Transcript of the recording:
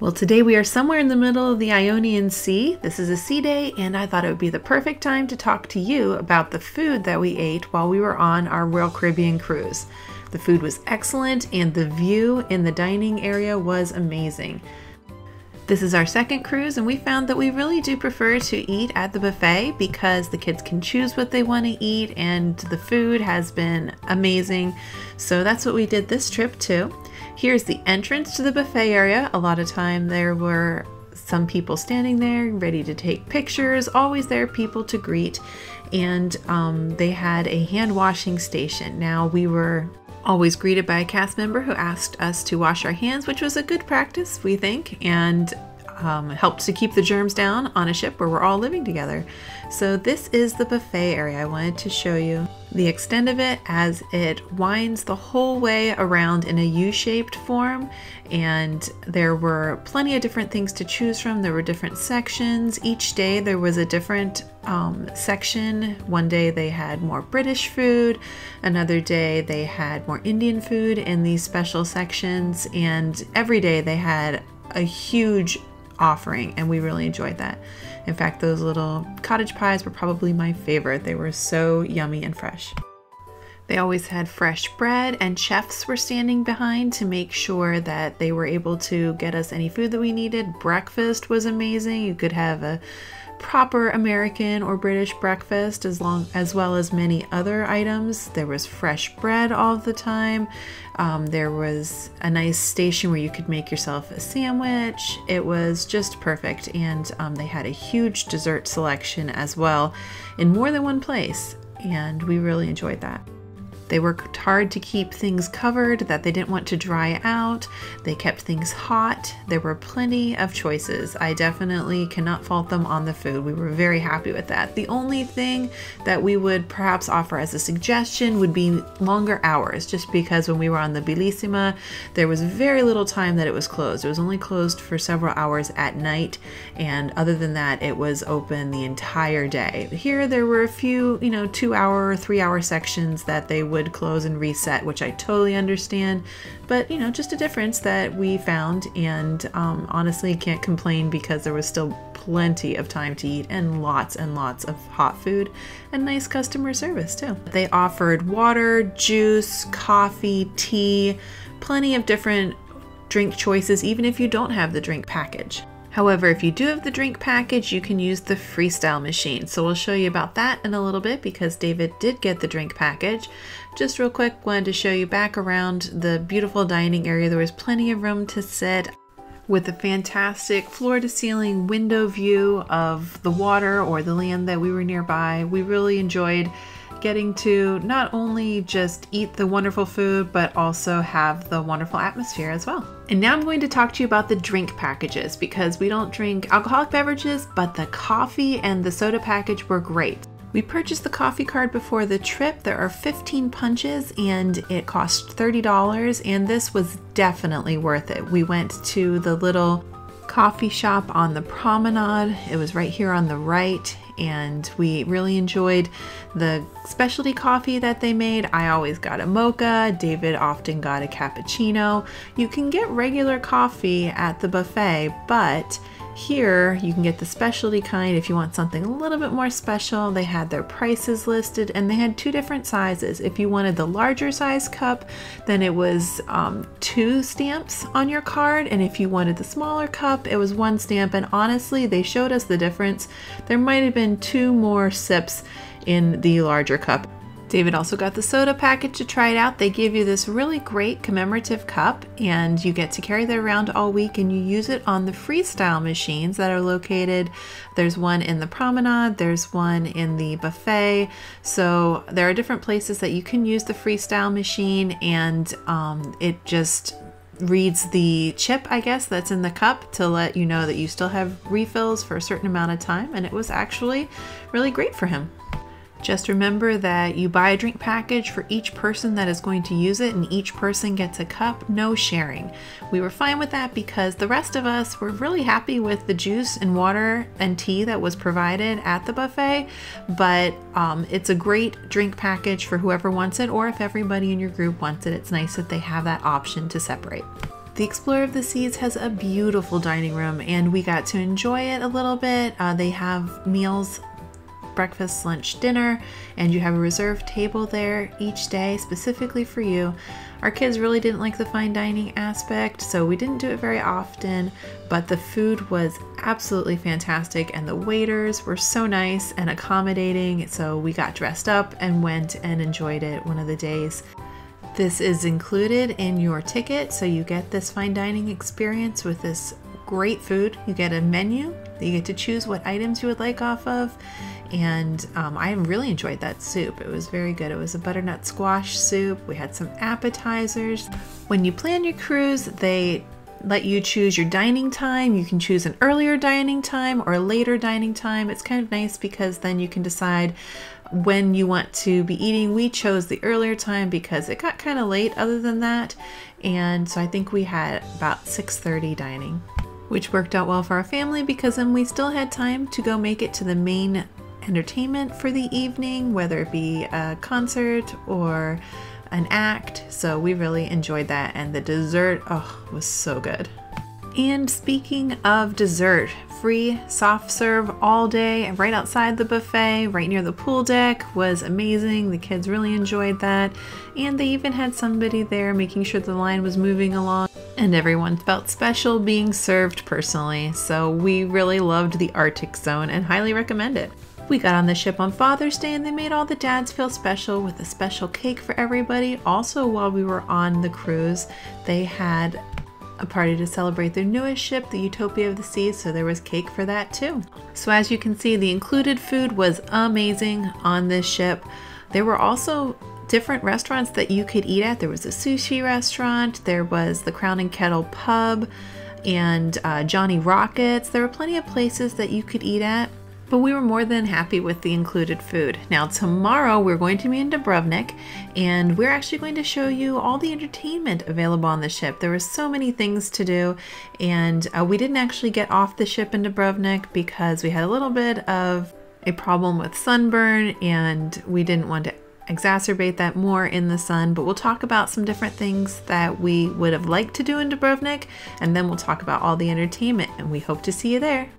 Well, today we are somewhere in the middle of the Ionian Sea. This is a sea day, and I thought it would be the perfect time to talk to you about the food that we ate while we were on our Royal Caribbean cruise. The food was excellent, and the view in the dining area was amazing. This is our second cruise, and we found that we really do prefer to eat at the buffet because the kids can choose what they want to eat, and the food has been amazing. So that's what we did this trip too. Here's the entrance to the buffet area. A lot of time there were some people standing there ready to take pictures, always there people to greet, and they had a hand washing station. Now we were always greeted by a cast member who asked us to wash our hands, which was a good practice, we think, and helped to keep the germs down on a ship where we're all living together. So this is the buffet area. I wanted to show you the extent of it as it winds the whole way around in a U-shaped form, and there were plenty of different things to choose from. There were different sections. Each day there was a different section. One day they had more British food, another day they had more Indian food in these special sections, and every day they had a huge offering, and we really enjoyed that. In fact, those little cottage pies were probably my favorite. They were so yummy and fresh. They always had fresh bread, and chefs were standing behind to make sure that they were able to get us any food that we needed. Breakfast was amazing. You could have a proper American or British breakfast as well as many other items. There was fresh bread all the time. There was a nice station where you could make yourself a sandwich. It was just perfect, and they had a huge dessert selection as well in more than one place, and we really enjoyed that. They worked hard to keep things covered, that they didn't want to dry out. They kept things hot. There were plenty of choices. I definitely cannot fault them on the food. We were very happy with that. The only thing that we would perhaps offer as a suggestion would be longer hours, just because when we were on the Bellissima, there was very little time that it was closed. It was only closed for several hours at night, and other than that, it was open the entire day. Here, there were a few, 2-hour or 3-hour sections that they would close and reset, which I totally understand, but just a difference that we found, and honestly can't complain because there was still plenty of time to eat and lots of hot food and nice customer service too. They offered water, juice, coffee, tea, plenty of different drink choices even if you don't have the drink package. However, if you do have the drink package, you can use the freestyle machine. So we'll show you about that in a little bit because David did get the drink package. Just real quick, wanted to show you back around the beautiful dining area. There was plenty of room to sit with a fantastic floor-to-ceiling window view of the water or the land that we were nearby. We really enjoyed getting to not only just eat the wonderful food, but also have the wonderful atmosphere as well. And now I'm going to talk to you about the drink packages because we don't drink alcoholic beverages, but the coffee and the soda package were great. We purchased the coffee card before the trip. There are 15 punches and it cost $30, and this was definitely worth it. We went to the little coffee shop on the promenade. It was right here on the right, and we really enjoyed the specialty coffee that they made. I always got a mocha. David often got a cappuccino. You can get regular coffee at the buffet, but here you can get the specialty kind if you want something a little bit more special. They had their prices listed, and they had 2 different sizes. If you wanted the larger size cup, then it was 2 stamps on your card, and if you wanted the smaller cup, it was 1 stamp. And honestly, they showed us the difference. There might have been 2 more sips in the larger cup. David also got the soda package to try it out. They give you this really great commemorative cup, and you get to carry that around all week, and you use it on the freestyle machines that are located. There's one in the promenade, there's one in the buffet. So there are different places that you can use the freestyle machine, and it just reads the chip, I guess, that's in the cup to let you know that you still have refills for a certain amount of time, and it was actually really great for him. Just remember that you buy a drink package for each person that is going to use it, and each person gets a cup, no sharing. We were fine with that because the rest of us were really happy with the juice and water and tea that was provided at the buffet, but it's a great drink package for whoever wants it, or if everybody in your group wants it, it's nice that they have that option to separate. The Explorer of the Seas has a beautiful dining room, and we got to enjoy it a little bit. They have meals, breakfast, lunch, dinner, and you have a reserved table there each day specifically for you. Our kids really didn't like the fine dining aspect, so we didn't do it very often, but the food was absolutely fantastic and the waiters were so nice and accommodating, so we got dressed up and went and enjoyed it one of the days. This is included in your ticket, so you get this fine dining experience with this great food. You get a menu that you get to choose what items you would like off of, and I really enjoyed that soup. It was very good. It was a butternut squash soup. We had some appetizers. When you plan your cruise, they let you choose your dining time. You can choose an earlier dining time or a later dining time. It's kind of nice because then you can decide when you want to be eating. We chose the earlier time because it got kind of late other than that, and so I think we had about 6:30 dining, which worked out well for our family because then we still had time to go make it to the main entertainment for the evening, whether it be a concert or an act. So we really enjoyed that, and the dessert, was so good. And speaking of dessert, free soft serve all day right outside the buffet, right near the pool deck, was amazing. The kids really enjoyed that, and they even had somebody there making sure the line was moving along, and everyone felt special being served personally. So we really loved the Arctic zone and highly recommend it. We got on the ship on Father's Day, and they made all the dads feel special with a special cake for everybody. Also, while we were on the cruise, they had a party to celebrate their newest ship, the Utopia of the Seas, so there was cake for that too. So as you can see, the included food was amazing on this ship. There were also different restaurants that you could eat at. There was a sushi restaurant, there was the Crown and Kettle pub, and Johnny Rockets. There were plenty of places that you could eat at, but we were more than happy with the included food. Now tomorrow we're going to be in Dubrovnik, and we're actually going to show you all the entertainment available on the ship. There were so many things to do, and we didn't actually get off the ship in Dubrovnik because we had a little bit of a problem with sunburn, and we didn't want to exacerbate that more in the sun. But we'll talk about some different things that we would have liked to do in Dubrovnik, and then we'll talk about all the entertainment, and we hope to see you there.